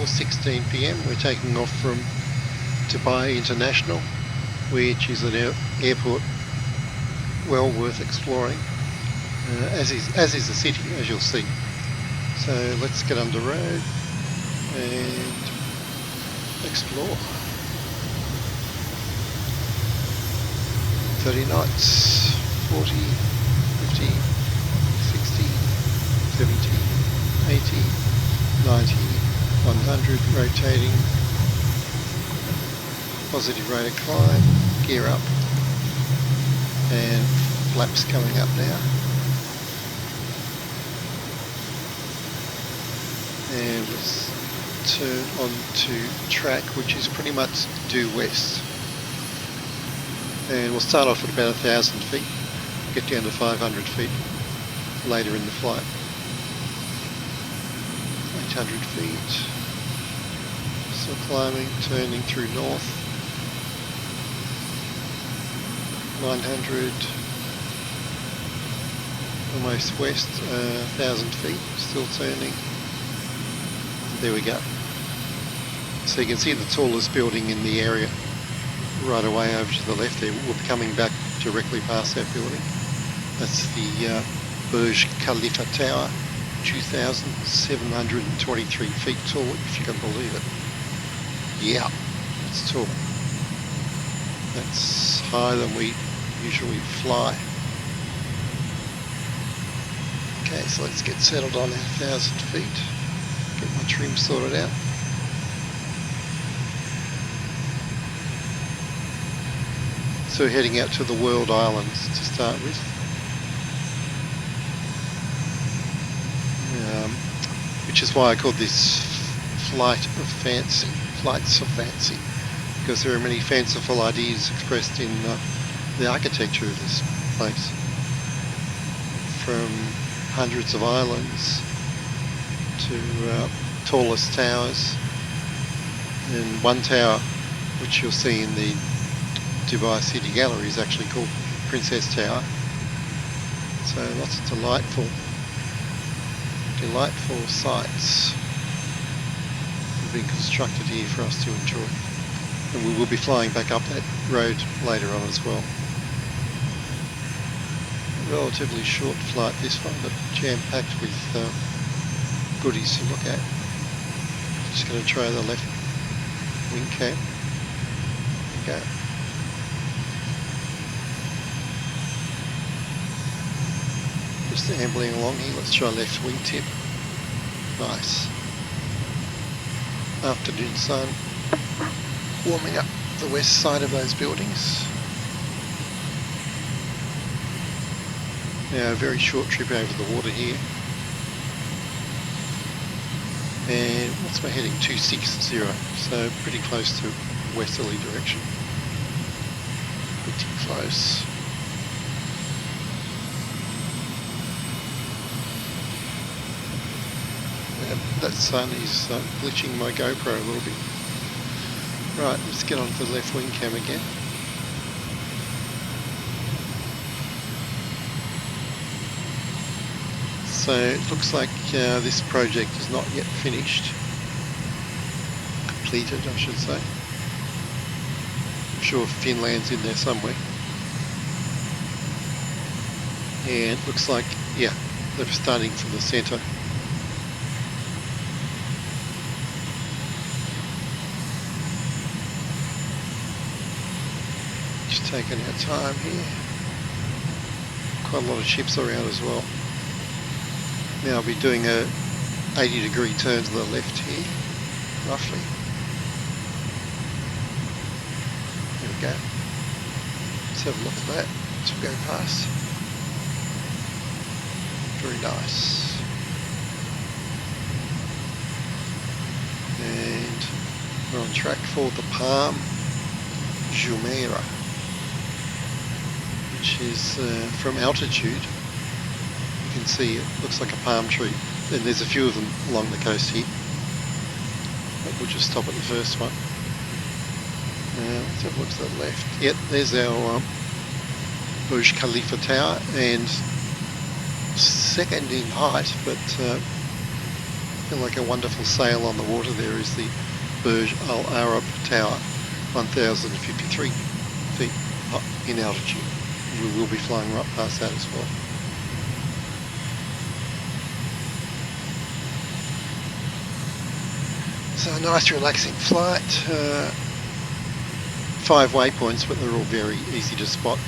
4:16 p.m. We're taking off from Dubai International, which is an airport well worth exploring, as is the city, as you'll see. So let's get under road and explore. 30 knots, 40, 50, 60, 70, 80, 90, 100, rotating, positive rate of climb, gear up, and flaps coming up now. And let's turn on to track, which is pretty much due west. And we'll start off at about 1,000 feet, get down to 500 feet later in the flight. 800 feet, still climbing, turning through north. 900, almost west, 1,000 feet, still turning. There we go. So you can see the tallest building in the area right away over to the left there. We'll be coming back directly past that building. That's the Burj Khalifa Tower, 2,723 feet tall, if you can believe it. Yeah, it's tall. That's higher than we usually fly. Okay, so let's get settled on our 1,000 feet. Get my trim sorted out. So we're heading out to the World Islands to start with. Which is why I called this Flights of Fancy, because there are many fanciful ideas expressed in the architecture of this place. From hundreds of islands to tallest towers, and one tower, which you'll see in the Dubai City Gallery, is actually called Princess Tower. So lots of delightful sites have been constructed here for us to enjoy, and we will be flying back up that road later on as well. A relatively short flight this one, but jam-packed with goodies to look at. Just going to try the left wing cam. There we go. Just ambling along here. Let's try left wing tip. Nice. Afternoon sun warming up the west side of those buildings. Now a very short trip over the water here. And what's my heading? 260, so pretty close to westerly direction. Pretty close. That sun is glitching my GoPro a little bit. Right, let's get on to the left wing cam again. So it looks like this project is not yet finished. Completed, I should say. I'm sure Finland's in there somewhere. And it looks like, yeah, they're starting from the centre. Just taking our time here. Quite a lot of ships around as well. Now I'll be doing a 80-degree turn to the left here, roughly. There we go. Let's have a look at that as we go past. Very nice. And we're on track for the Palm Jumeirah, which is from altitude. You can see it looks like a palm tree, and there's a few of them along the coast here. But we'll just stop at the first one. Let's have a look to the left. Yep, there's our Burj Khalifa Tower, and second in height, but And like a wonderful sail on the water there is the Burj Al Arab Tower, 1,053 feet in altitude. We will be flying right past that as well. So a nice relaxing flight. 5 waypoints, but they're all very easy to spot.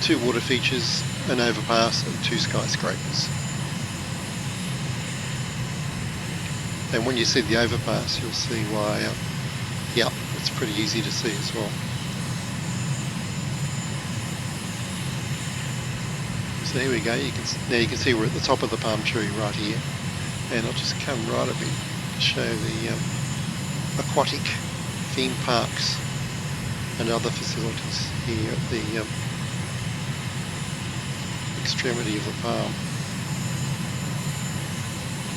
2 water features, an overpass and 2 skyscrapers. And when you see the overpass, you'll see why, yeah, it's pretty easy to see as well. So here we go, now you can see we're at the top of the palm tree right here. And I'll just come right a bit to show the aquatic theme parks and other facilities here at the extremity of the palm.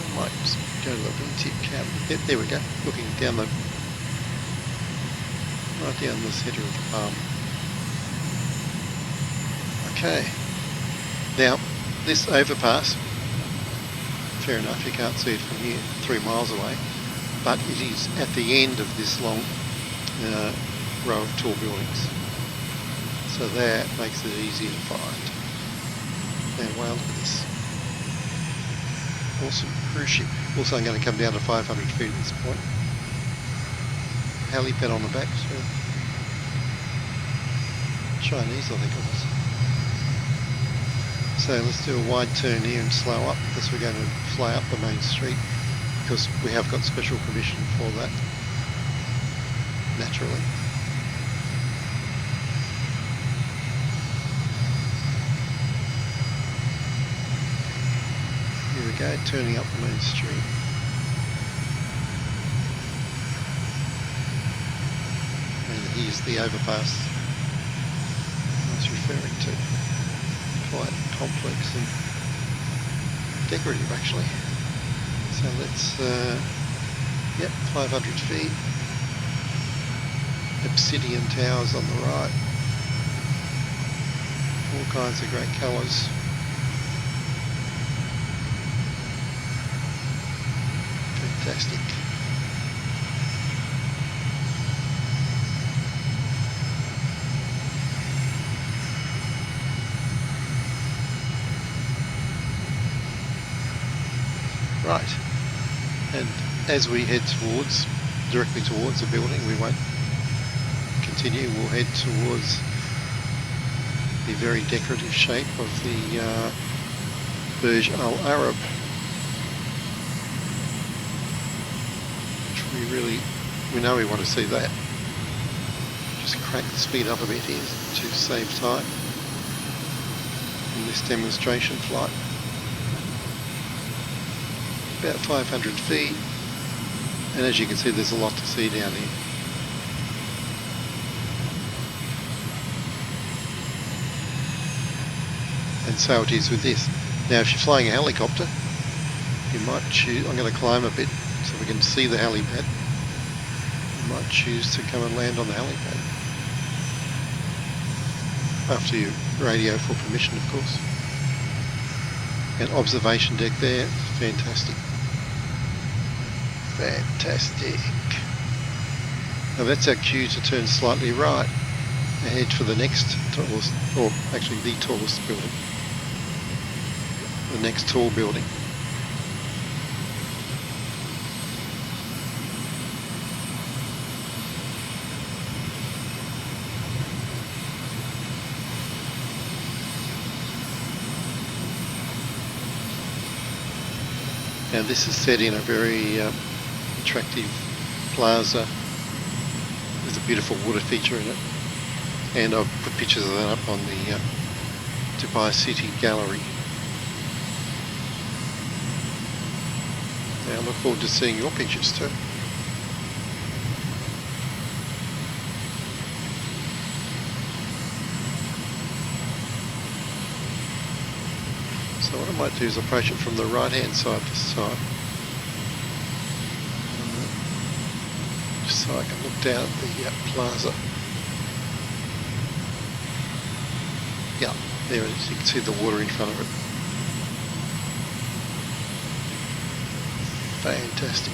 I might just go to the wingtip cam. Yep, there we go, looking down right down the centre of the palm. Okay, now this overpass, fair enough, you can't see it from here, 3 miles away, but it is at the end of this long row of tall buildings. So that makes it easier to find. And wow, look at this. Awesome cruise ship. Also I'm going to come down to 500 feet at this point. Helipad on the back, so Chinese I think it was. So let's do a wide turn here and slow up because we're going to fly up the main street because we have got special permission for that, naturally. Here we go, turning up the main street. And here's the overpass I was referring to. Quite complex and decorative actually. So let's, yep, 500 feet. Obsidian towers on the right. All kinds of great colours. Fantastic. Right, and as we head directly towards the building, we won't continue, we'll head towards the very decorative shape of the Burj Al Arab, which we know we want to see that. Just crank the speed up a bit here to save time in this demonstration flight. About 500 feet, and as you can see there's a lot to see down here. And so it is with this. Now if you're flying a helicopter, you might choose, I'm going to climb a bit so we can see the helipad. You might choose to come and land on the helipad. After you radio for permission, of course. And observation deck there, fantastic. Fantastic. Now that's our cue to turn slightly right and head for the next tallest, or actually the tallest building. The next tall building. Now this is set in a very attractive plaza with a beautiful water feature in it, and I've put pictures of that up on the Dubai City Gallery. Now I look forward to seeing your pictures too. So what I might do is approach it from the right hand side this time. Just so I can look down at the plaza. Yeah, there it is. You can see the water in front of it. Fantastic.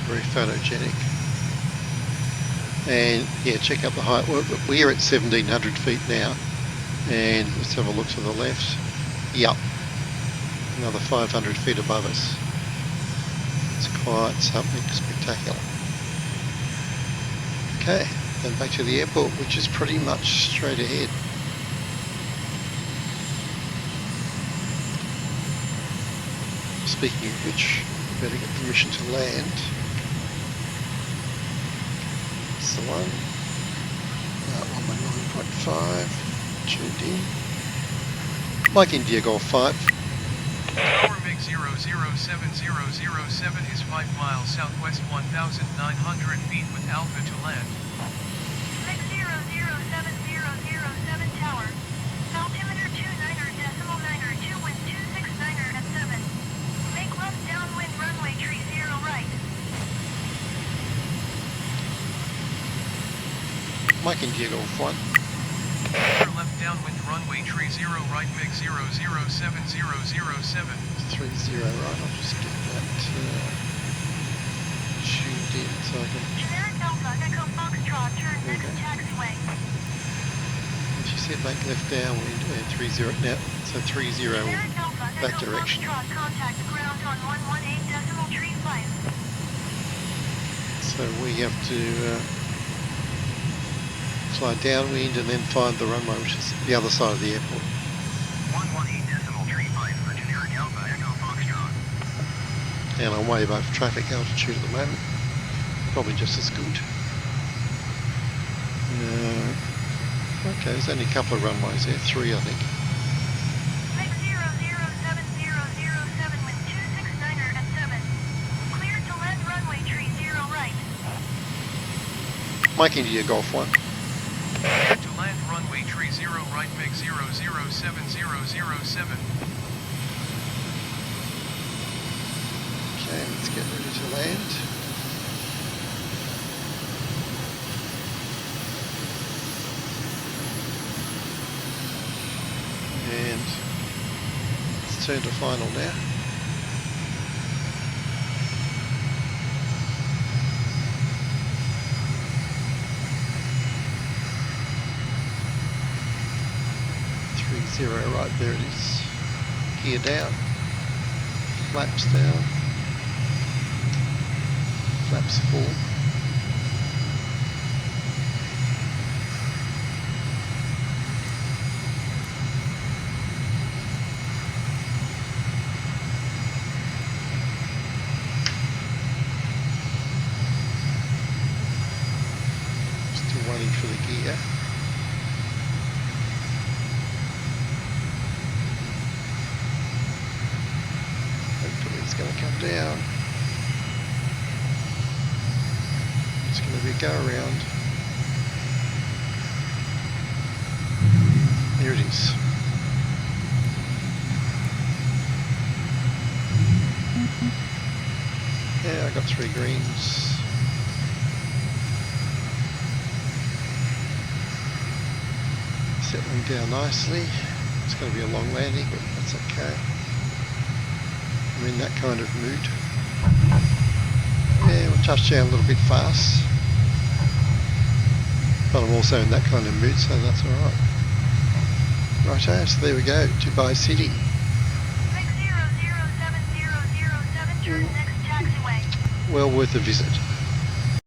Very photogenic. And yeah, check out the height. We're at 1700 feet now. And let's have a look to the left. Yup. Another 500 feet above us. It's quite something spectacular. Okay, then back to the airport, which is pretty much straight ahead. Speaking of which, we better get permission to land. That's the one. 119.5. Tuned in. Mike India Golf 5. Tower MiG-00707 is 5 miles southwest 1,900 feet with Alpha to land. MiG-00707 tower. Altimeter 29.9er, wind 269er at 7. Make left downwind runway 30 right. Mike India Golf 1. Left downwind runway 30 right MiG-00707. 30 right, I'll just get that tuned in so I can... Generic Alpha, Echo Foxtrot, turn next taxiway. She said make left downwind and 30 now, so 30 Generic Alpha, that Echo direction. Foxtrot, contact ground on 118.35. So we have to fly downwind and then find the runway, which is the other side of the airport. 118.35 for generic Alpha, Echo Foxtrot. And I'm way above traffic altitude at the moment. Probably just as good. Okay, there's only a couple of runways there, 3 I think. MiG-00707, wind 269er at 7. Cleared to land runway 30 right. Mike India Golf 1. To land runway 30 right MiG-00707. Okay, let's get ready to land. And let's turn to final now. Zero right, there it is. Gear down, flaps down, flaps full. Still waiting for the gear. It's going to come down. It's going to be a go around. There it is. Yeah, I got 3 greens. Settling down nicely. It's going to be a long landing, but that's okay. I'm in that kind of mood. Yeah, we'll touch down a little bit fast. But I'm also in that kind of mood, so that's alright. Righto, so there we go, Dubai City. MiG-00707, turn next taxiway. Well worth a visit.